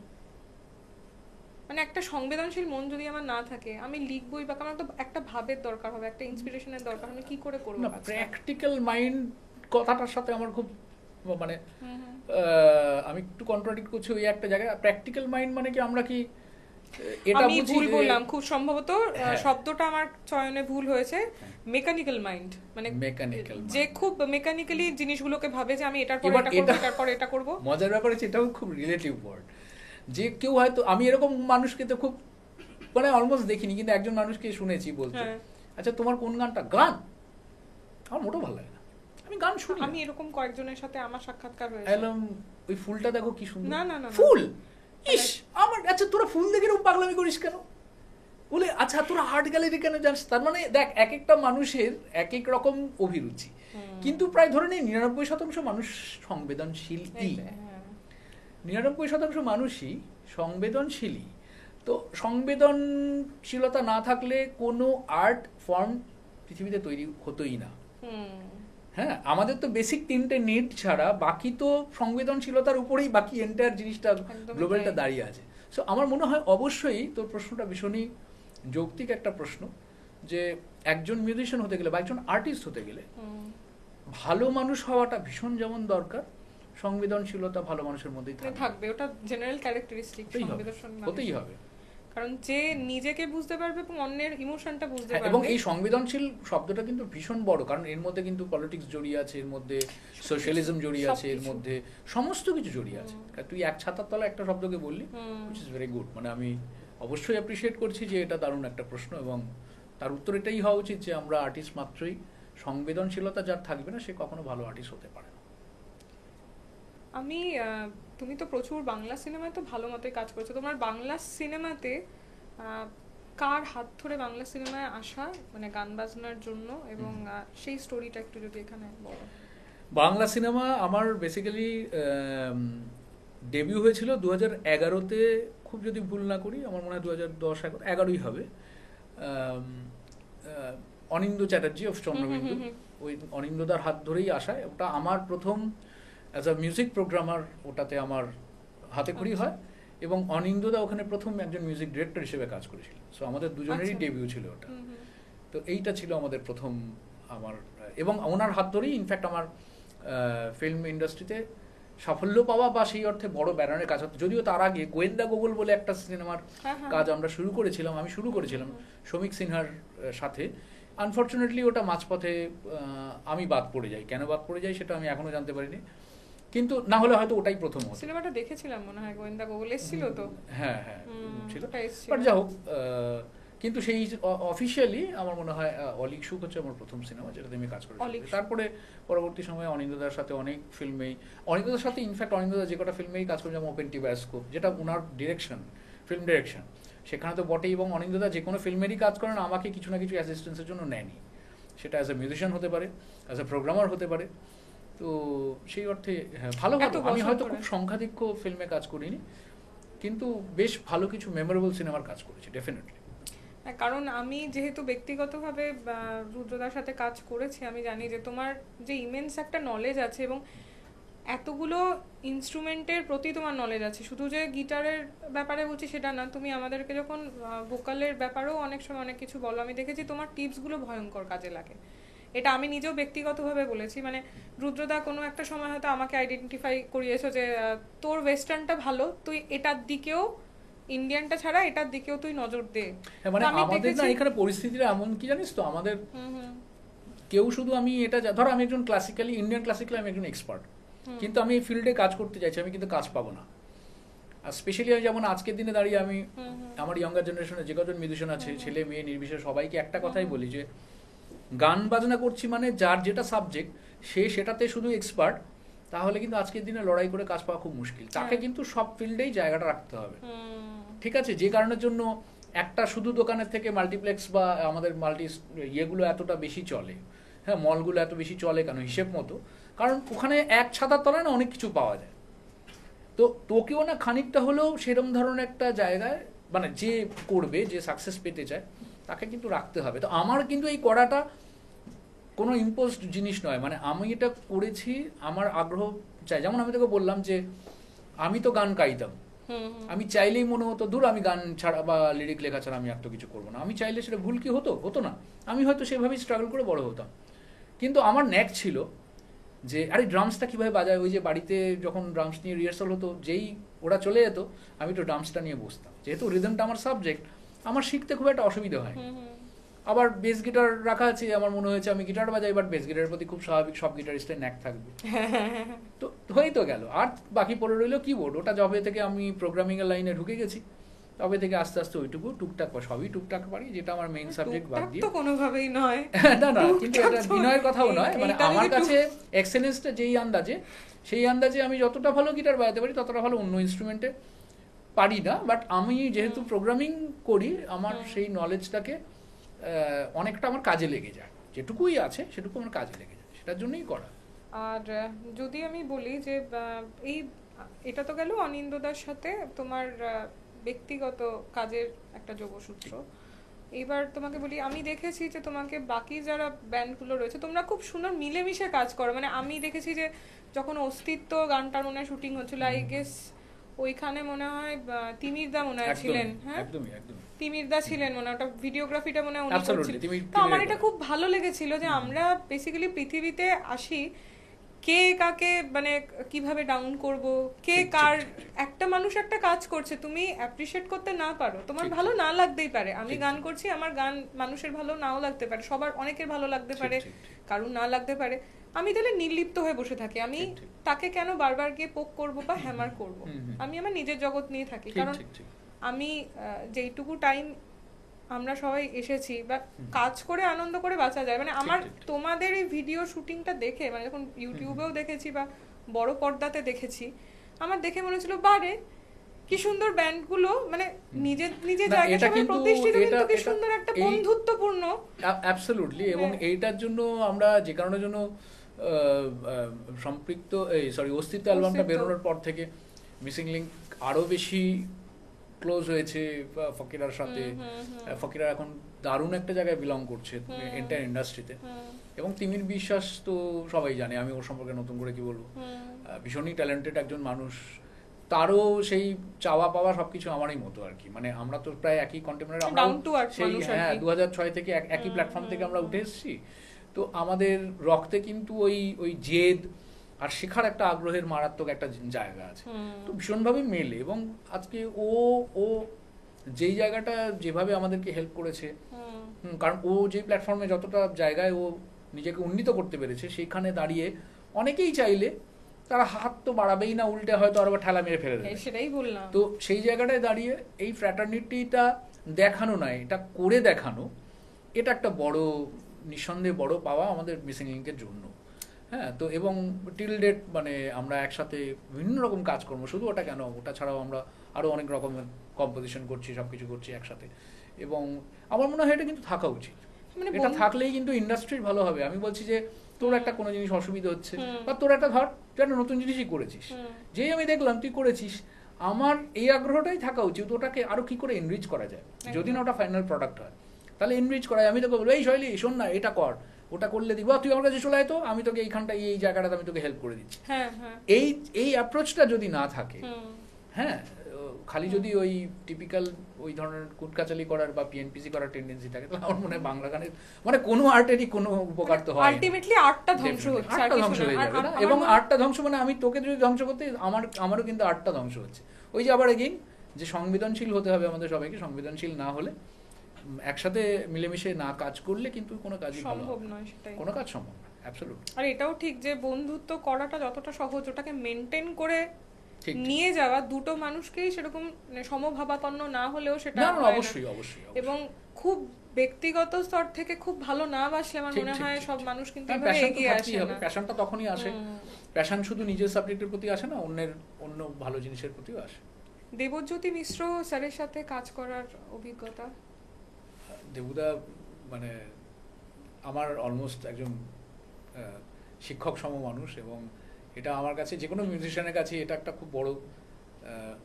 মানে একটা সংবেদনশীল মন যদি আমার না থাকে, আমি লিখবই বা আমার তো একটা ভাবের দরকার হবে, একটা ইন্সপিরেশনের দরকার, আমি কি করে করব? না, প্র্যাকটিক্যাল মাইন্ড কথাটার সাথে আমার খুব মানে আমি একটু কন্ট্রাডিক্ট করছি ওই একটা জায়গায়। প্র্যাকটিক্যাল মাইন্ড মানে কি আমরা কি এটা আমি ভুল বললাম খুব সম্ভবত, শব্দটা আমার চয়নে ভুল হয়েছে। মেকানিক্যাল মাইন্ড মানে মেকানিক্যাল, যে খুব মেকানিক্যালি জিনিসগুলোকে ভাবে যে আমি এটার পর এটা করব, এটার পর এটা করব। মজার ব্যাপার হচ্ছে এটাও খুব রিলেটিভ ওয়ার্ড। যে কেউ হয়তো, আমি এরকম মানুষকে তো খুব মানে অলমোস্ট দেখিনি, কিন্তু একজন মানুষকে শুনেছি বলতে, আচ্ছা তোমার কোন গানটা? গান আমার মোটেও ভালো লাগে না, আমি গান শুনি। আমি এরকম কয়েকজনের সাথে আমার সাক্ষাৎকার হয়েছে। এলাম ওই ফুলটা দেখো কি সুন্দর। না না না, ফুল, ইস আমার, আচ্ছা তোরা ফুল দেখে এরকম পাগলামি করিস কেন? বলে আচ্ছা তোরা আর্ট গ্যালারি কেন যাস? তার মানে দেখ, এক একটা মানুষের এক এক রকম অভিরুচি, কিন্তু প্রায় ধরে নেই 99% মানুষ সংবেদনশীলই। 99% মানুষই সংবেদনশীলই। তো সংবেদনশীলতা না থাকলে কোনো আর্ট ফর্ম পৃথিবীতে তৈরি হতোই না। হ্যাঁ, আমাদের তো বেসিক 3টে নিড ছাড়া বাকি তো সংবেদনশীলতার উপরেই বাকি এন্টায়ার জিনিসটা, গ্লোবালটা দাঁড়িয়ে আছে। সো আমার মনে হয় অবশ্যই তোর প্রশ্নটা ভীষণই যৌক্তিক একটা প্রশ্ন, যে একজন মিউজিশিয়ান হতে গেলে বা একজন আর্টিস্ট হতে গেলে ভালো মানুষ হওয়াটা ভীষণ যেমন দরকার, সংবেদনশীলতা ভালো মানুষের মধ্যেই থাকবে। ওটা জেনারেল ক্যারেক্টারিস্টিক, হতেই হবে। কারণ যে নিজেকে বুঝতে পারবে এবং অন্যের ইমোশনটা বুঝতে পারবে। এবং এই সংবেদনশীল শব্দটা কিন্তু ভীষণ বড়, কারণ এর মধ্যে কিন্তু পলিটিক্স জড়িয়ে আছে, এর মধ্যে সোশ্যালিজম জড়িয়ে আছে, এর মধ্যে সমস্ত কিছু জড়িয়ে আছে। তুই এক ছাতার তলায় একটা শব্দকে বললি, হুইচ ইজ ভেরি গুড। মানে আমি অবশ্যই অ্যাপ্রিসিয়েট করছি যে এটা দারুণ একটা প্রশ্ন, এবং তার উত্তর এটাই হওয়া উচিত যে আমরা আর্টিস্ট মাত্রই, সংবেদনশীলতা যার থাকবে না সে কখনো ভালো আর্টিস্ট হতে পারে না। তুমি তো প্রচুর বাংলা সিনেমায় তো ভালো মতোই কাজ করছো। তোমার বাংলা সিনেমাতে কার হাত ধরে বাংলা সিনেমায় আসা, মানে গান বাজনার জন্য, এবং সেই স্টোরিটা একটু যদি এখানে বলো। বাংলা সিনেমা আমার বেসিক্যালি ডেবিউ হয়েছিল 2011-তে, খুব যদি ভুল না করি আমার মনে হয় 2010-11 হবে। অনিন্দ্য চ্যাটার্জি অফ চন্দ্রবিন্দু, ওই অনিন্দ্যদার হাত ধরেই আসা। ওটা আমার প্রথম অ্যাজ আ মিউজিক প্রোগ্রামার, ওটাতে আমার হাতে খড়ি হয়, এবং অনিন্দ্যদা ওখানে প্রথম একজন মিউজিক ডিরেক্টর হিসেবে কাজ করেছিল। সো আমাদের দুজনেরই ডেবিউ ছিল ওটা। তো এইটা ছিল আমাদের প্রথম আমার, এবং ওনার হাত ধরেই ইনফ্যাক্ট আমার ফিল্ম ইন্ডাস্ট্রিতে সাফল্য পাওয়া বা সেই অর্থে বড় ব্যানারের কাজ হতো। যদিও তার আগে গোয়েন্দা গোগল বলে একটা সিনেমার কাজ আমরা আমি শুরু করেছিলাম শ্রমিক সিনহার সাথে। আনফর্চুনেটলি ওটা মাঝপথে আমি বাদ পড়ে যাই। কেন বাদ পড়ে যাই সেটা আমি এখনো জানতে পারিনি, কিন্তু না হলে হয়তো ওটাই প্রথম হতো। সিনেমাটা দেখেছিলাম মনে হয়, গোয়েন্দা গোগল এসেছিল তো। হ্যাঁ হ্যাঁ ছিল, বাট যা হোক, কিন্তু সেই অফিসিয়ালি আমার মনে হয় অলিক সুখ হচ্ছে আমার প্রথম সিনেমা যেটাতে আমি কাজ করেছি। তারপরে পরবর্তী সময়ে অনিন্দ্যদার সাথে অনেক ফিল্মেই, অনিন্দ্যদার সাথে ইনফ্যাক্ট অনিন্দ্যদা যে কটা ফিল্মেই কাজ করে, যেমন ওপেন টি বায়োস্কোপ, যেটা ওনার ডিরেকশন ফিল্ম ডিরেকশন, সেখানে তো বটেই। এবং অনিন্দদা যে কোনো ফিল্মেরই কাজ করেন আমাকে কিছু না কিছু অ্যাসিস্ট্যান্সের জন্য নেয়নি, সেটা অ্যাজ এ মিউজিশিয়ান হতে পারে, অ্যাজ এ প্রোগ্রামার হতে পারে। তো সেই অর্থে হ্যাঁ ভালো ভালো, আমি হয়তো খুব সংখ্যাধিক্য ফিল্মে কাজ করিনি, কিন্তু বেশ ভালো কিছু মেমোরেবল সিনেমার কাজ করেছি ডেফিনেটলি। কারণ আমি যেহেতু ব্যক্তিগতভাবে রুদ্রদার সাথে কাজ করেছি, আমি জানি যে তোমার যে ইমেন্স একটা নলেজ আছে এবং এতগুলো ইনস্ট্রুমেন্টের প্রতি তোমার নলেজ আছে। শুধু যে গিটারের ব্যাপারে বলছি সেটা না, তুমি আমাদেরকে যখন ভোকালের ব্যাপারেও অনেক সময় অনেক কিছু বলো, আমি দেখেছি তোমার টিপসগুলো ভয়ঙ্কর কাজে লাগে। এটা আমি নিজেও ব্যক্তিগতভাবে বলেছি। মানে রুদ্রদা কোনো একটা সময় হয়তো আমাকে আইডেন্টিফাই করিয়েছো যে তোর ওয়েস্টার্নটা ভালো, তুই এটার দিকেও, ইন্ডিয়ানটা ছাড়া এটার দিকেও তুই নজর দে। মানে আমাদের না এখানে পরিস্থিতিটা এমন কি জানিস তো, আমাদের কেউ শুধু আমি এটা ধরো আমি একজন ক্লাসিক্যালি ইন্ডিয়ান ক্লাসিক্যালি আমি একজন এক্সপার্ট, কিন্তু আমি এই ফিল্ডে কাজ করতে চাইছি, আমি কিন্তু কাজ পাবো না। আর স্পেশালি যেমন আজকের দিনে দাঁড়িয়ে আমি আমার ইয়াঙ্গার জেনারেশনে যে কজন মিউজিশিয়ান আছে, ছেলে মেয়ে নির্বিশেষে সবাইকে একটা কথাই বলি যে গান বাজনা করছি মানে যার যেটা সাবজেক্ট সে সেটাতে শুধু এক্সপার্ট, তাহলে কিন্তু আজকের দিনে লড়াই করে কাজ পাওয়া খুব মুশকিল। তাকে কিন্তু সব ফিল্ডেই জায়গাটা রাখতে হবে, ঠিক আছে? যে কারণের জন্য একটা শুধু দোকানের থেকে মাল্টিপ্লেক্স বা আমাদের ইয়েগুলো এতটা বেশি চলে, হ্যাঁ মলগুলো এত বেশি চলে কেন হিসেব মতো, কারণ ওখানে এক ছাতার তলায় না অনেক কিছু পাওয়া যায়। তো তোকেও না খানিকটা হলেও সেরকম ধরনের একটা জায়গায়, মানে যে করবে, যে সাকসেস পেতে চায় তাকে কিন্তু রাখতে হবে। তো আমার কিন্তু এই করাটা কোনো ইম্পোজড জিনিস নয়, মানে আমি এটা করেছি আমার আগ্রহ চাই। যেমন আমি তোকে বললাম যে আমি তো গান গাইতাম, আমি চাইলেই মনে হতো দূর আমি গান ছাড়া বা লিরিক লেখা ছাড়া আমি আর তো কিছু করবো না। আমি চাইলে সেটা ভুল কি হতো না, আমি হয়তো সেভাবেই স্ট্রাগল করে বড় হতাম। কিন্তু আমার ন্যাক ছিল যে আরে ড্রামসটা কীভাবে বাজায়। ওই যে বাড়িতে যখন ড্রামস নিয়ে রিহার্সাল হতো, যেই ওরা চলে যেত আমি তো ড্রামসটা নিয়ে বসতাম, যেহেতু রিদমটা আমার সাবজেক্ট, আমার শিখতে খুব একটা অসুবিধা হয়। আবার বেস গিটার রাখা আছে, আমার মনে হয়েছে আমি গিটার বাজাই, বাট বেস গিটারের প্রতি খুব স্বাভাবিক সব গিটারিস্টের ন্যাক থাকবে। তো হয়েই তো গেল। আর বাকি পড়ে রইলো কিবোর্ড, ওটা যবে থেকে আমি প্রোগ্রামিংয়ের লাইনে ঢুকে গেছি তবে থেকে আস্তে আস্তে ওইটুকু টুকটাক সবই টুকটাক পারি, যেটা আমার মেইন সাবজেক্ট বাদ দিয়ে। তো কোনোভাবেই নয় না না, কিন্তু এটা বিনয়ের কথাও নয়, মানে আমার কাছে এক্সেলেন্সটা যেই আন্দাজে, সেই আন্দাজে আমি যতটা ভালো গিটার বাজাতে পারি ততটা ভালো অন্য ইনস্ট্রুমেন্টে পারি না। বাট আমি যেহেতু প্রোগ্রামিং করি, আমার সেই নলেজটাকে অনেকটা আমার কাজে লেগে যায়, যেটুকুই আছে সেটুকু আমার কাজে লেগে যায়, সেটার জন্যই করা। আর যদি আমি বলি যে এটা তো গেল অনিন্দদার সাথে তোমার ব্যক্তিগত কাজের একটা যোগসূত্র। এইবার তোমাকে বলি, আমি দেখেছি যে তোমাকে বাকি যারা ব্যান্ডগুলো রয়েছে তোমরা খুব সুন্দর মিলেমিশে কাজ করো। মানে আমি দেখেছি যে যখন অস্তিত্ব গানটার মনে হয় শুটিং হচ্ছিল, আই গেস ওইখানে মনে হয় তিমিরদা মনে হয় ছিলেন। হ্যাঁ তিমিরদা ছিলেন মনে হয়, ওটা ভিডিওগ্রাফিটা মনে হয় উনি করছিলেন। তো আমার এটা খুব ভালো লেগেছিল যে আমরা বেসিক্যালি পৃথিবীতে আসি কে কাকে মানে কিভাবে ডাউন করব, কে কার, একটা মানুষ একটা কাজ করছে, তুমি অ্যাপ্রিশিয়েট করতে না পারো, তোমার ভালো না লাগতেই পারে। আমি গান করছি, আমার গান মানুষের ভালো নাও লাগতে পারে, সবার অনেকের ভালো লাগতে পারে, কারুর না লাগতে পারে। আমি তাহলে নির্লিপ্ত হয়ে বসে থাকি, আমি তাকে কেন বারবার গিয়ে পোক করবো বা হ্যামার করব? আমি আমার নিজের জগৎ নিয়ে থাকি। কারণ আমি যেইটুকু টাইম আমরা সবাই এসেছি বা কাজ করে আনন্দ করে বাঁচা যায়। মানে আমার তোমাদের এই ভিডিও শুটিংটা দেখে, মানে যখন ইউটিউবেও দেখেছি বা বড় পর্দাতে দেখেছি, আমার দেখে মনে হচ্ছিল বারে কি সুন্দর ব্যান্ডগুলো মানে নিজের নিজের জায়গায় সবাই প্রতিষ্ঠিত, কিন্তু কি সুন্দর একটা বন্ধুত্বপূর্ণ। অ্যাবসলিউটলি। এবং এইটার জন্য আমরা যে কারণের জন্য সম্পৃক্ত অস্তিত্ব অ্যালবামটা বেরোনোর পর থেকে মিসিং লিঙ্ক আরো বেশি ক্লোজ হয়েছে ফকিরার সাথে। ফকিরা এখন দারুণ একটা জায়গায় বিলং করছে এন্টায়ার ইন্ডাস্ট্রিতে। এবং তিমির বিশ্বাস তো সবাই জানে, আমি ওর সম্পর্কে নতুন করে কি বলবো, ভীষণই ট্যালেন্টেড একজন মানুষ। তারও সেই চাওয়া পাওয়া সবকিছু আমারই মতো আর কি। মানে আমরা তো প্রায় একই কন্টেম্পোরারি, আমরা সেই 2006 থেকে একই প্ল্যাটফর্ম থেকে আমরা উঠে এসেছি। তো আমাদের রক্তে কিন্তু ওই জেদ আর শেখার একটা আগ্রহের মারাত্মক একটা জায়গা আছে, তো ভীষণভাবে মেলে। এবং আজকে ও যেই জায়গাটা যেভাবে আমাদেরকে হেল্প করেছে, কারণ ও যে প্ল্যাটফর্মে যতটা জায়গায় ও নিজেকে উন্নীত করতে পেরেছে, সেইখানে দাঁড়িয়ে অনেকেই চাইলে তারা হাত তো বাড়াবেই না, উল্টে হয়তো আরো ঠেলা মেরে ফেলে দেবে। সেটাই বললাম। তো সেই জায়গাটায় দাঁড়িয়ে এই ফ্র্যাটার্নিটিটা দেখানো নয়, এটা করে দেখানো, এটা একটা বড়, নিঃসন্দেহে বড় পাওয়া আমাদের মিসিং লিঙ্কের জন্য। হ্যাঁ, তো এবং টিল ডেট মানে আমরা একসাথে বিভিন্ন রকম কাজকর্ম, শুধু ওটা কেন, ওটা ছাড়াও আমরা আরো অনেক রকমের কম্পোজিশন করছি, সবকিছু করছি একসাথে, এবং আমার মনে হয় এটা কিন্তু থাকা উচিত। মানে এটা থাকলেই কিন্তু ইন্ডাস্ট্রির ভালো হবে। আমি বলছি যে তোর একটা কোনো জিনিস অসুবিধা হচ্ছে, বা তোর একটা ধর তুই একটা নতুন জিনিসই করেছিস, যেই আমি দেখলাম তুই করেছিস, আমার এই আগ্রহটাই থাকা উচিত ওটাকে আরো কি করে এনরিচ করা যায়। যদি না ওটা ফাইনাল প্রোডাক্ট হয় তাহলে এনরিচ করা যায়। আমি তোকে বলবো এই শৈলী শোন না এটা কর, ওটা করলে দিব, তুই আমার কাছে চলে আয় তো, আমি তোকে এইখানটা এই জায়গাটাতে আমি তোকে হেল্প করে দিচ্ছি। এই অ্যাপ্রোচটা যদি না থাকে, হ্যাঁ, খালি যদি ওই টিপিক্যাল ওই ধরনের কুটকাচালি করার বা পিএনপিসি করার টেন্ডেন্সি থাকে, তাহলে আমার মনে হয় বাংলা গানের মানে কোনো আর্টেরই কোনো উপকার তো হয়, আলটিমেটলি আর্টটা ধ্বংস হচ্ছে, আর্টটা ধ্বংস হয়ে যাবে না। এবং আর্টটা ধ্বংস মানে আমি তোকে যদি ধ্বংস করতে, আমারও কিন্তু আর্টটা ধ্বংস হচ্ছে। ওই যে আবার এগেইন যে সংবেদনশীল হতে হবে আমাদের সবাইকে, সংবেদনশীল না হলে, একসাথে মিলেমিশে না কাজ করলে কিন্তু কোনো কাজই সম্ভব নয়, সেটাই কোনো কাজ সম্ভব না, অ্যাবসলিউটলি। আর এটাও ঠিক যে বন্ধুত্ব করাটা যতটা সহজ, ওটাকে মেনটেন করে নিয়ে যাওয়া দুটো মানুষকেই সেরকম সমভাবাপন্ন না হলেও সেটা অবশ্যই অবশ্যই, এবং খুব ব্যক্তিগত স্তর থেকে খুব ভালো না বাসলে আমার মনে হয় সব মানুষ কিন্তু এভাবে এগিয়ে আসে না। প্যাশনটা তখনই আসে, প্যাশন শুধু নিজের সাবজেক্টের প্রতি আসে না, অন্য ভালো জিনিসের প্রতিও আসে। দেবজ্যোতি মিশ্র স্যারের সাথে কাজ করার অভিজ্ঞতা? দেবুদা মানে আমার অলমোস্ট একজন শিক্ষক সম মানুষ, এবং এটা আমার কাছে যে কোনো মিউজিশিয়ানের কাছে এটা একটা খুব বড়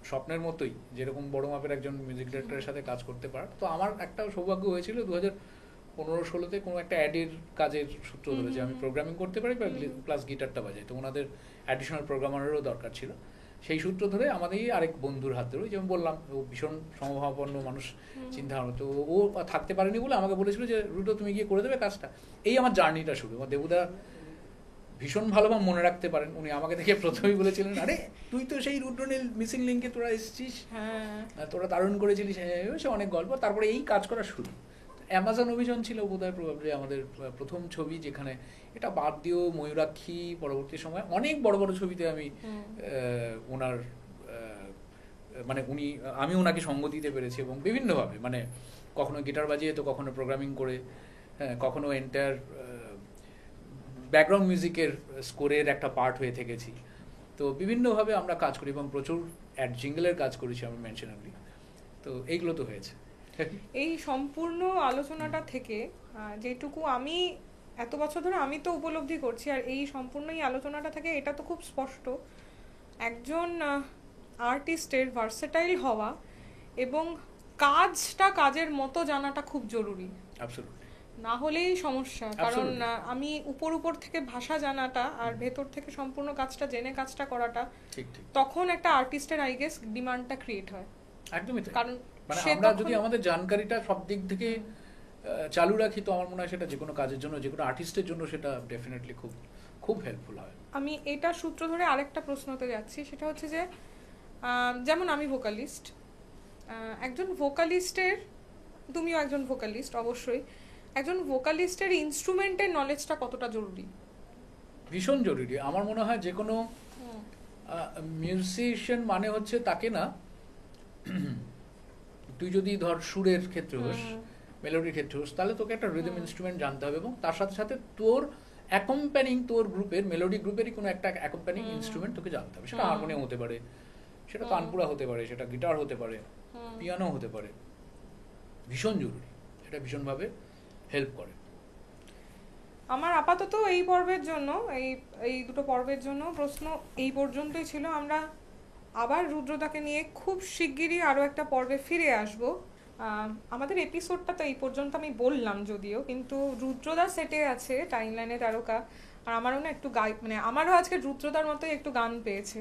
স্বপ্নের মতোই, যেরকম বড় মাপের একজন মিউজিক ডিরেক্টরের সাথে কাজ করতে পারে। তো আমার একটা সৌভাগ্য হয়েছিল 2015-16-তে কোনো একটা অ্যাডের কাজের সূত্র ধরে যে আমি প্রোগ্রামিং করতে পারি প্লাস গিটারটা বাজাই, তো ওনাদের অ্যাডিশনাল প্রোগ্রামারেরও দরকার ছিল। সেই সূত্র ধরে আমাদেরই আরেক বন্ধুর হাত ধরে, যেমন বললাম ও ভীষণ সমভাবাপন্ন মানুষ, চিন্তা ভাবনা, তো ও থাকতে পারেনি বলে আমাকে বলেছিল যে রুটো তুমি গিয়ে করে দেবে কাজটা। এই আমার জার্নিটা শুরু। দেবুদা ভীষণ ভালোভাবে মনে রাখতে পারেন, উনি আমাকে দেখে প্রথমেই বলেছিলেন, আরে তুই তো সেই রুদ্রনীল মিসিং লিঙ্কে তোরা এসেছিস, তোরা দারুণ করেছিলিস, সে অনেক গল্প। তারপরে এই কাজ করা শুরু। অ্যামাজন অভিযান ছিল বোধহয় প্রবাবলি আমাদের প্রথম ছবি, যেখানে এটা বাদ দিয়েও ময়ূরাক্ষী, পরবর্তী সময় অনেক বড় বড় ছবিতে আমি ওনার মানে আমি ওনাকে সঙ্গ দিতে পেরেছি, এবং বিভিন্নভাবে, মানে কখনো গিটার বাজিয়ে, তো কখনো প্রোগ্রামিং করে, কখনো এন্টায়ার ব্যাকগ্রাউন্ড মিউজিকের স্কোরের একটা পার্ট হয়ে থেকেছি। তো বিভিন্নভাবে আমরা কাজ করি, এবং প্রচুর অ্যাড জিঙ্গলের কাজ করেছি আমি মেনশনালি। তো এইগুলো তো হয়েছে। এই সম্পূর্ণ আলোচনাটা থেকে যেটুকু আমি এত বছর ধরে আমি তো উপলব্ধি করছি, আর এই সম্পূর্ণ এই আলোচনাটা থেকে এটা তো খুব স্পষ্ট, একজন আর্টিস্টের ভার্সেটাইল হওয়া এবং কাজটা কাজের মতো জানাটা খুব জরুরি। না হলেই সমস্যা, কারণ আমি উপর থেকে ভাষা জানাটা আর ভেতর থেকে সম্পূর্ণ কাজটা জেনে কাজটা করাটা, তখন একটা আর্টিস্টের আই গেস ডিমান্ডটা ক্রিয়েট হয়। একদমই, কারণ মানে আমরা যদি আমাদের জানকারিটা সব দিক থেকে চালু রাখি, তো আমার মনে হয় সেটা যে কোনো কাজের জন্য, যে কোনো আর্টিস্টের জন্য সেটা ডেফিনেটলি খুব খুব হেল্পফুল হয়। আমি এটা সূত্র ধরে আরেকটা প্রশ্নতে যাচ্ছি, সেটা হচ্ছে যে যেমন আমি ভোকালিস্ট, একজন ভোকালিস্টের, তুমিও একজন ভোকালিস্ট অবশ্যই, একজন ভোকালিস্টের ইনস্ট্রুমেন্টের নলেজটা কতটা জরুরি? ভীষণ জরুরি। আমার মনে হয় যে কোনো মিউজিশিয়ান মানে হচ্ছে তাকে না, তুই যদি ধর সুরের ক্ষেত্রে হোস, মেলোডির ক্ষেত্রে হোস, তাহলে তোকে একটা রিদম ইনস্ট্রুমেন্ট জানতে হবে, এবং তার সাথে সাথে তোর অ্যাকম্প্যানিং, তোর গ্রুপের মেলোডি গ্রুপেরই কোনো একটা অ্যাকম্প্যানিং ইনস্ট্রুমেন্ট তোকে জানতে হবে। সেটা হারমোনিয়াম হতে পারে, সেটা তানপুরা হতে পারে, সেটা গিটার হতে পারে, পিয়ানো হতে পারে। ভীষণ জরুরি, এটা ভীষণভাবে হেল্প করে। আমার আপাতত এই পর্বের জন্য, এই দুটো পর্বের জন্য প্রশ্ন এই পর্যন্তই ছিল। আমরা আবার রুদ্রদাকে নিয়ে খুব শিগগিরই আরও একটা পর্বে ফিরে আসব। আমাদের এপিসোডটা তো এই পর্যন্ত আমি বললাম যদিও, কিন্তু রুদ্রদা সেটে আছে টাইমলাইনে তারকা, আর আমারও না একটু মানে আমারও আজকে রুদ্রদার মতোই একটু গান পেয়েছে।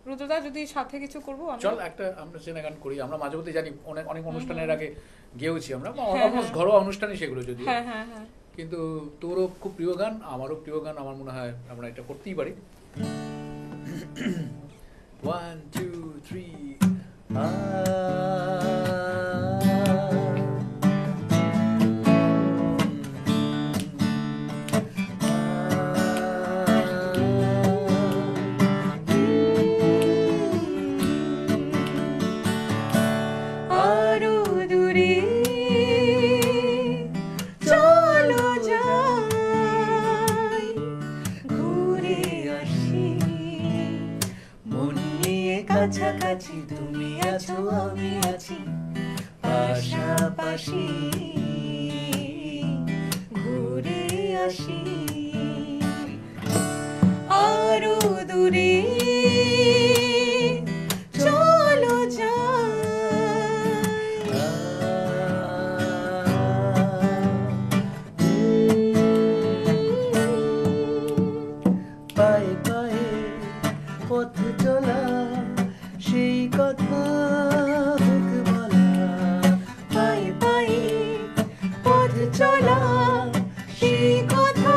রুদ্রদা যদি সাথে কিছু করবো, চল একটা আমরা চেনা গান করি। আমরা মাঝে মধ্যে জানি অনেক অনুষ্ঠানের আগে গেয়েছি আমরা, অলমোস্ট ঘরোয়া অনুষ্ঠানে সেগুলো, যদি কিন্তু তোরও খুব প্রিয় গান, আমারও প্রিয় গান, আমার মনে হয় আমরা এটা করতেই পারি। 1 2 3 কাছাকাছি তুমি আছো, আমি আছি পাশাপাশি ঘুরে আসি আরো দূরে চলো পায়ে পায়ে পথ চলা সেই কথা হোক বলা পায়ে পায়ে পথ চলা সেই কথা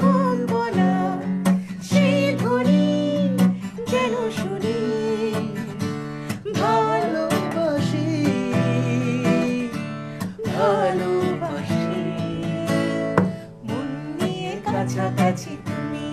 হোক বলা সেই ধ্বনি যেন শুনি ভালোবাসি ভালোবাসি মন নিয়ে কাছাকাছি তুমি